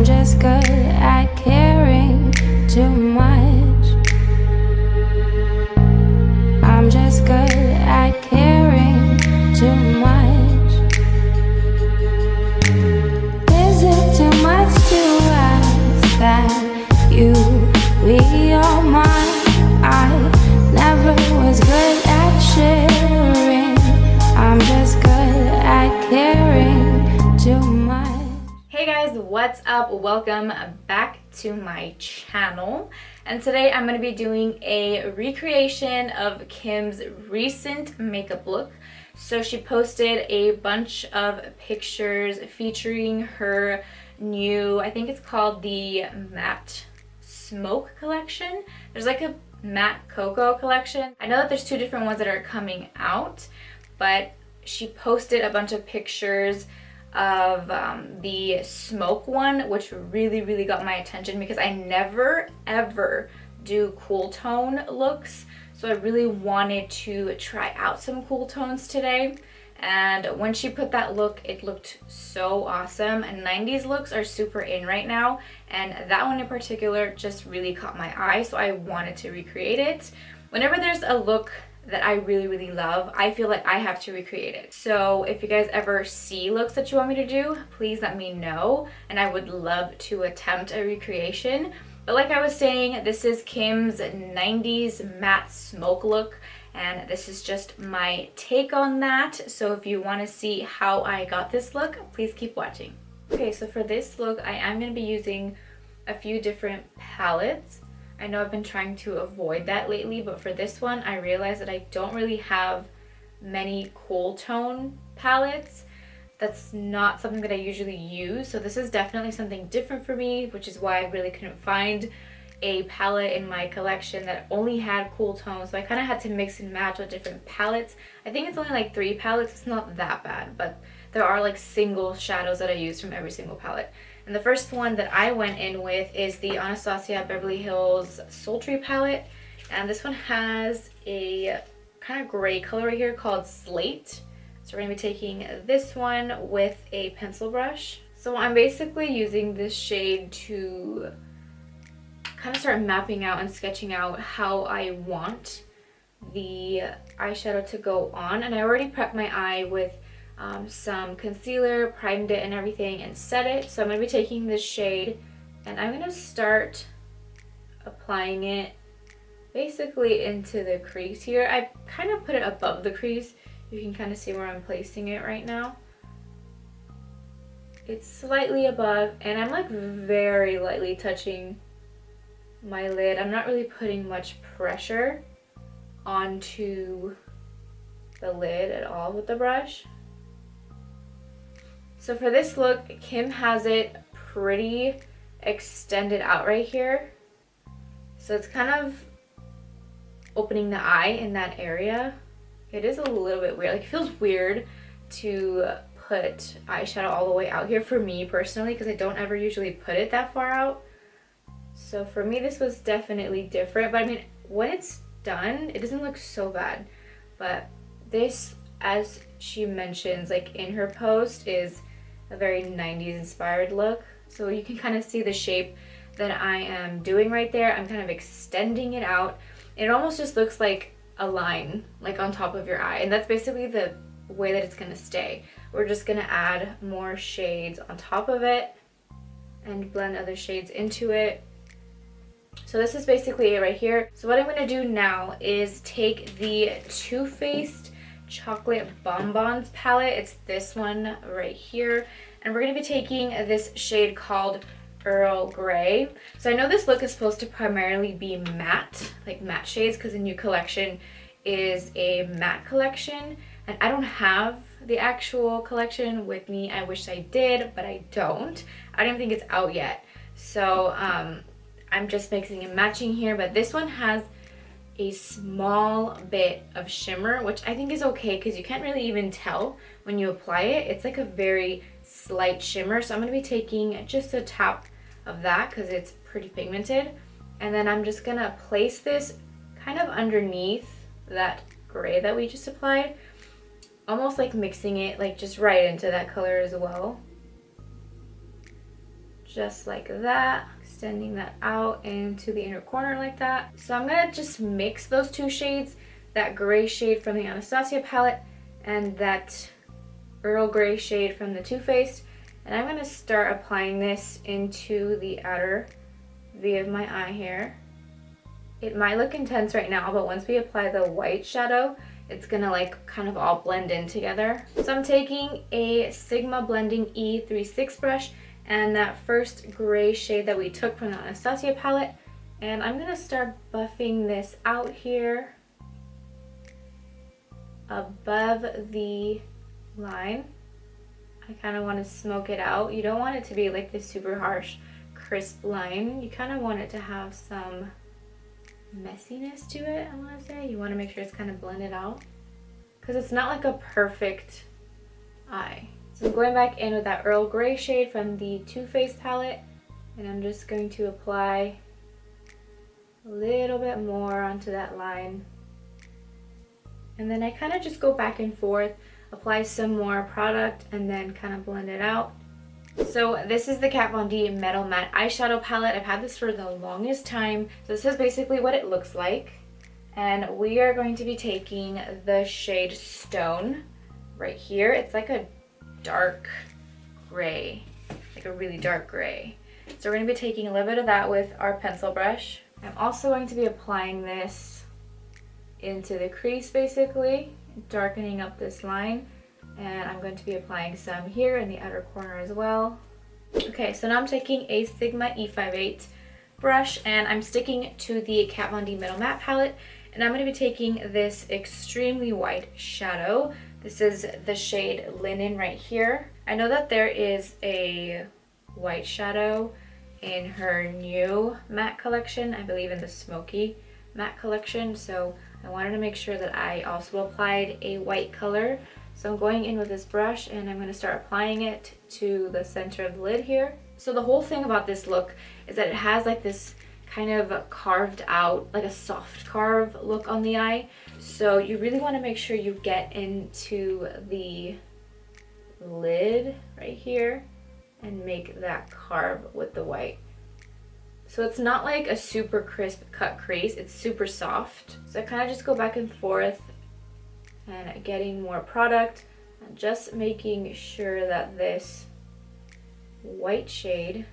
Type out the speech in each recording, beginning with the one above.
I'm just good at caring too much. I'm just good at caring too much. Is it too much to ask that you be all mine? I never was good at sharing. I'm just good at caring too much. Hey guys, what's up? Welcome back to my channel. And today I'm going to be doing a recreation of Kim's recent makeup look. So she posted a bunch of pictures featuring her new, I think it's called the Matte Smoke collection. There's like a Matte Cocoa collection. I know that there's two different ones that are coming out, but she posted a bunch of pictures of the smoke one, which really got my attention because I never ever do cool tone looks. So I really wanted to try out some cool tones today. And when she put that look, it looked so awesome. And 90s looks are super in right now, and that one in particular just really caught my eye, so I wanted to recreate it. Whenever there's a look that I really love, I feel like I have to recreate it. So if you guys ever see looks that you want me to do, please let me know, and I would love to attempt a recreation. But like I was saying, this is Kim's 90s matte smoke look, and this is just my take on that. So if you want to see how I got this look, please keep watching. Okay, so for this look, I am going to be using a few different palettes. I know I've been trying to avoid that lately, but for this one, I realized that I don't really have many cool tone palettes. That's not something that I usually use, so this is definitely something different for me, which is why I really couldn't find a palette in my collection that only had cool tones. So I kind of had to mix and match with different palettes. I think it's only like 3 palettes. It's not that bad, but there are like single shadows that I use from every single palette. And the first one that I went in with is the Anastasia Beverly Hills Sultry palette. And this one has a kind of gray color right here called Slate. So we're going to be taking this one with a pencil brush. So I'm basically using this shade to kind of start mapping out and sketching out how I want the eyeshadow to go on. And I already prepped my eye with some concealer, primed it and everything, and set it. So I'm going to be taking this shade and I'm going to start applying it basically into the crease here. I kind of put it above the crease. You can kind of see where I'm placing it right now. It's slightly above, and I'm like very lightly touching my lid. I'm not really putting much pressure onto the lid at all with the brush. So for this look, Kim has it pretty extended out right here. So it's kind of opening the eye in that area. It is a little bit weird. Like, it feels weird to put eyeshadow all the way out here for me personally, because I don't ever usually put it that far out. So for me, this was definitely different. But I mean, when it's done, it doesn't look so bad. But this, as she mentions like in her post, is a very 90s inspired look. So you can kind of see the shape that I am doing right there. I'm kind of extending it out. It almost just looks like a line like on top of your eye, and that's basically the way that it's gonna stay. We're just gonna add more shades on top of it and blend other shades into it. So this is basically it right here. So what I'm gonna do now is take the Too Faced Chocolate Bonbons palette. It's this one right here, and we're gonna be taking this shade called Earl Grey. So I know this look is supposed to primarily be matte, like matte shades, because the new collection is a matte collection, and I don't have the actual collection with me. I wish I did, but I don't. I don't even think it's out yet. So I'm just mixing and matching here, but this one has a small bit of shimmer, which I think is okay because you can't really even tell when you apply it. It's like a very slight shimmer. So I'm going to be taking just a tap of that because it's pretty pigmented, and then I'm just going to place this kind of underneath that gray that we just applied, almost like mixing it like just right into that color as well. just like that, extending that out into the inner corner like that. So I'm gonna just mix those two shades, that gray shade from the Anastasia palette and that Earl Grey shade from the Too Faced, and I'm gonna start applying this into the outer V of my eye here. It might look intense right now, but once we apply the white shadow, it's gonna like kind of all blend in together. So I'm taking a Sigma Blending E36 brush and that first gray shade that we took from the Anastasia palette, and I'm gonna start buffing this out here above the line. I kind of want to smoke it out. You don't want it to be like this super harsh, crisp line. You kind of want it to have some messiness to it, I want to say. You want to make sure it's kind of blended out because it's not like a perfect eye. So I'm going back in with that Earl Grey shade from the Too Faced palette, and I'm just going to apply a little bit more onto that line. And then I kind of just go back and forth, apply some more product, and then kind of blend it out. So this is the Kat Von D Metal Matte Eyeshadow Palette. I've had this for the longest time. So this is basically what it looks like. And we are going to be taking the shade Stone right here. It's like a dark gray, like a really dark gray. So we're going to be taking a little bit of that with our pencil brush. I'm also going to be applying this into the crease, basically darkening up this line, and I'm going to be applying some here in the outer corner as well. Okay, so now I'm taking a Sigma E58 brush and I'm sticking to the Kat Von D Metal Matte palette, and I'm going to be taking this extremely white shadow. This is the shade Linen right here. I know that there is a white shadow in her new matte collection, I believe in the Smoky matte collection, so I wanted to make sure that I also applied a white color. So I'm going in with this brush and I'm going to start applying it to the center of the lid here. So the whole thing about this look is that it has like this kind of carved out, like a soft carve look on the eye. So you really want to make sure you get into the lid right here and make that carve with the white. So it's not like a super crisp cut crease, it's super soft. So I kind of just go back and forth and getting more product and just making sure that this white shade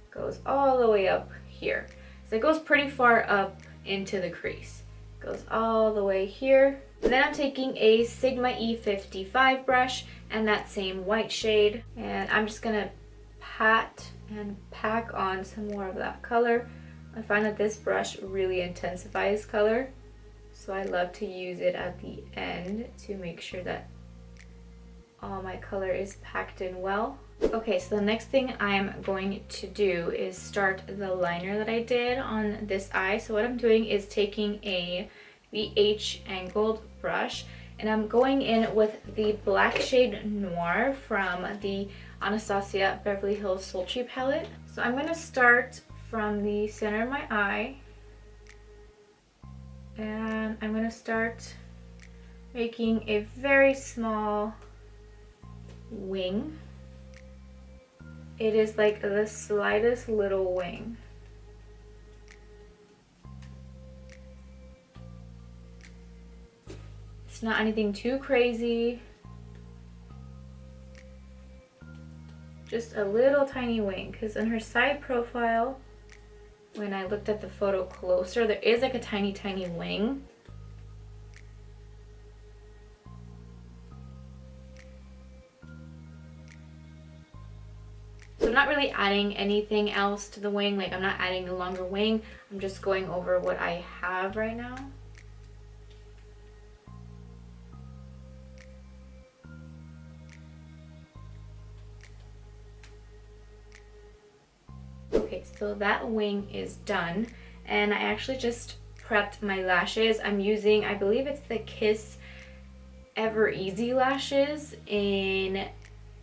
goes all the way up here. So it goes pretty far up into the crease. It goes all the way here. And then I'm taking a Sigma E55 brush and that same white shade, and I'm just gonna pat and pack on some more of that color. I find that this brush really intensifies color, so I love to use it at the end to make sure that all my color is packed in well. Okay, so the next thing I'm going to do is start the liner that I did on this eye. So what I'm doing is taking a VH angled brush and I'm going in with the black shade Noir from the Anastasia Beverly Hills Sultry palette. So I'm going to start from the center of my eye and I'm going to start making a very small wing. It is like the slightest little wing. It's not anything too crazy. Just a little tiny wing, because in her side profile, when I looked at the photo closer, there is like a tiny wing. So I'm not really adding anything else to the wing, like I'm not adding a longer wing, I'm just going over what I have right now. Okay, so that wing is done, and I actually just prepped my lashes. I'm using, I believe it's the Kiss Ever Easy lashes in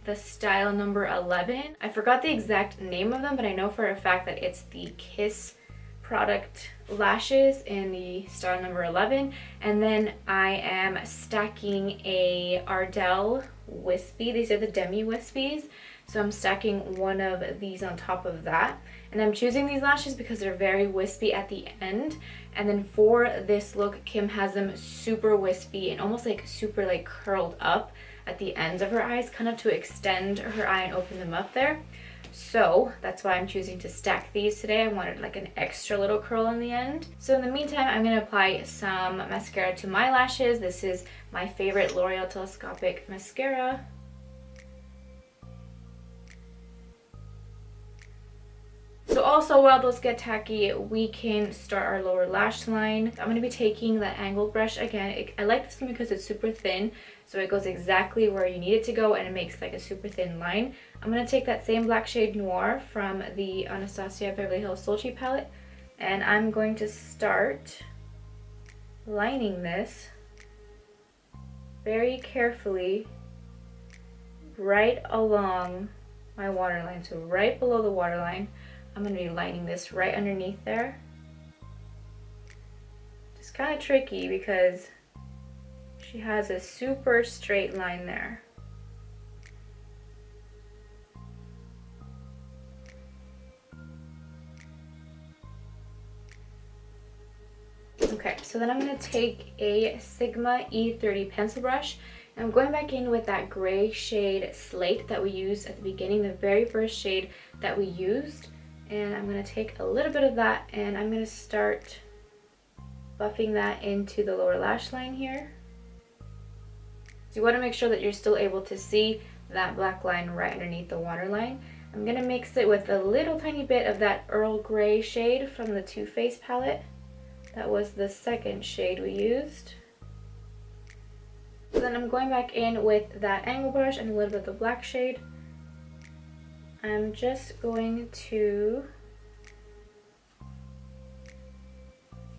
the style number 11. I forgot the exact name of them, but I know for a fact that it's the Kiss product lashes in the style number 11. And then I am stacking a Ardell Wispy. These are the Demi Wispies. So I'm stacking one of these on top of that. And I'm choosing these lashes because they're very wispy at the end. And then for this look, Kim has them super wispy and almost like super like curled up at the ends of her eyes, kind of to extend her eye and open them up there. So that's why I'm choosing to stack these today. I wanted like an extra little curl in the end. So in the meantime, I'm going to apply some mascara to my lashes. This is my favorite L'Oreal Telescopic mascara. So also while those get tacky, we can start our lower lash line. I'm going to be taking that angled brush again. I like this one because it's super thin, so it goes exactly where you need it to go and it makes like a super thin line. I'm going to take that same black shade Noir from the Anastasia Beverly Hills Sultry palette, and I'm going to start lining this very carefully right along my waterline, so right below the waterline. I'm going to be lining this right underneath there. It's kind of tricky because she has a super straight line there. Okay, so then I'm going to take a Sigma E30 pencil brush. And I'm going back in with that gray shade Slate that we used at the beginning, the very first shade that we used. And I'm going to take a little bit of that and I'm going to start buffing that into the lower lash line here. So you want to make sure that you're still able to see that black line right underneath the waterline. I'm going to mix it with a little tiny bit of that Earl Grey shade from the Too Faced palette. That was the second shade we used. So then I'm going back in with that angle brush and a little bit of the black shade. I'm just going to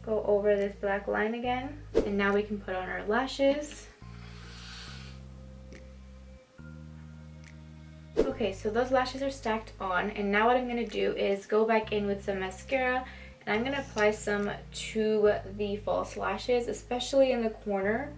go over this black line again. And now we can put on our lashes. Okay, so those lashes are stacked on, and now what I'm going to do is go back in with some mascara, and I'm going to apply some to the false lashes, especially in the corner,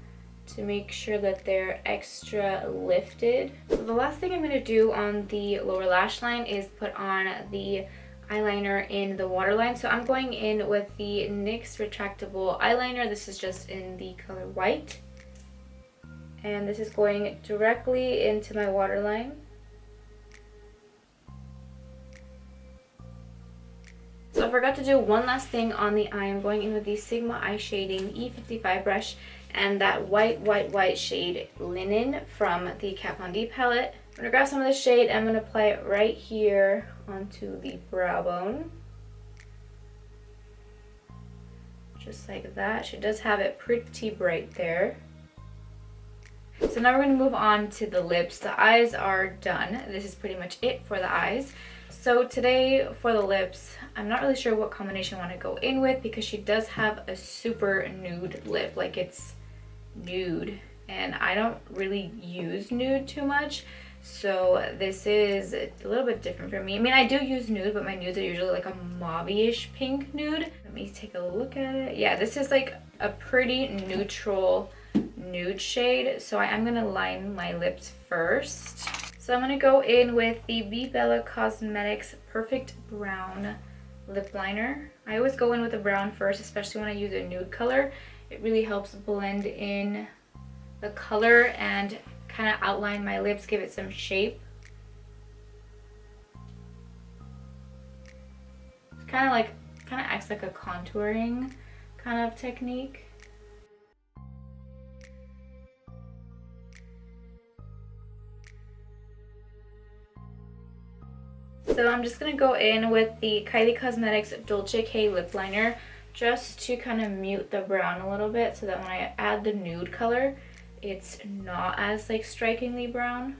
to make sure that they're extra lifted. So the last thing I'm going to do on the lower lash line is put on the eyeliner in the waterline. So I'm going in with the NYX retractable eyeliner. This is just in the color white. And this is going directly into my waterline. So I forgot to do one last thing on the eye. I'm going in with the Sigma Eye Shading E55 brush and that white shade Linen from the Kat Von D palette. I'm going to grab some of this shade and I'm going to apply it right here onto the brow bone. Just like that. She does have it pretty bright there. So now we're going to move on to the lips. The eyes are done. This is pretty much it for the eyes. So today for the lips, I'm not really sure what combination I want to go in with because she does have a super nude lip. Like, it's nude and I don't really use nude too much. So this is a little bit different for me. I mean, I do use nude, but my nudes are usually like a mauve-ish pink nude. Let me take a look at it. Yeah, this is like a pretty neutral nude shade. So I am going to line my lips first. So I'm going to go in with the Bebella Cosmetics Perfect Brown Lip Liner. I always go in with the brown first, especially when I use a nude color. It really helps blend in the color and kind of outline my lips, give it some shape. It's kind of acts like a contouring kind of technique. So I'm just going to go in with the Kylie Cosmetics Dolce K Lip Liner just to kind of mute the brown a little bit so that when I add the nude color, it's not as like strikingly brown.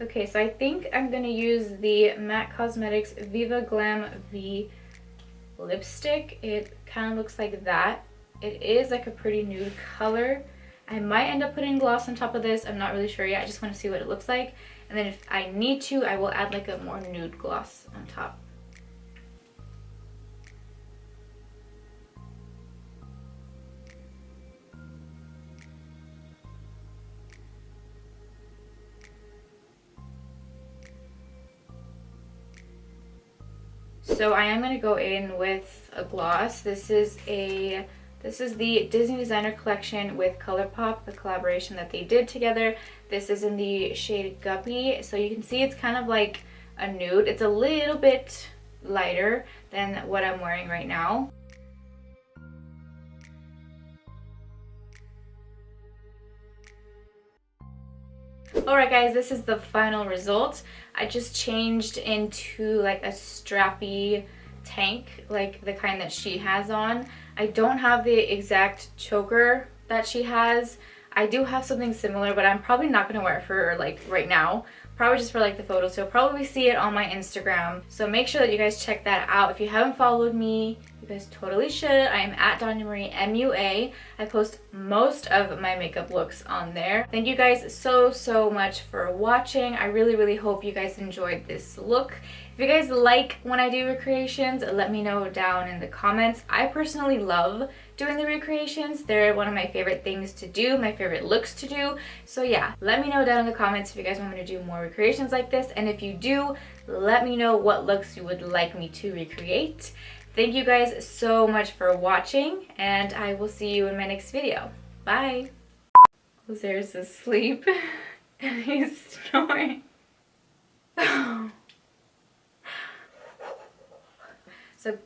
Okay, so I think I'm going to use the MAC Cosmetics Viva Glam V lipstick. It kind of looks like that. It is like a pretty nude color. I might end up putting gloss on top of this. I'm not really sure yet. I just want to see what it looks like. And then if I need to, I will add like a more nude gloss on top. So I am going to go in with a gloss. This is the Disney Designer Collection with ColourPop, the collaboration that they did together. This is in the shade Guppy. So you can see it's kind of like a nude. It's a little bit lighter than what I'm wearing right now. Alright guys, this is the final result. I just changed into like a strappy tank, like the kind that she has on. I don't have the exact choker that she has. I do have something similar, but I'm probably not going to wear it for like right now. Probably just for like the photos. So you'll probably see it on my Instagram. So make sure that you guys check that out. If you haven't followed me, you guys totally should. I am at daniammumtaz. I post most of my makeup looks on there. Thank you guys so much for watching. I really hope you guys enjoyed this look. If you guys like when I do recreations, let me know down in the comments. I personally love doing the recreations. They're one of my favorite things to do, my favorite looks to do. So yeah, let me know down in the comments if you guys want me to do more recreations like this. And if you do, let me know what looks you would like me to recreate. Thank you guys so much for watching, and I will see you in my next video. Bye! Jose's asleep and he's snoring. So,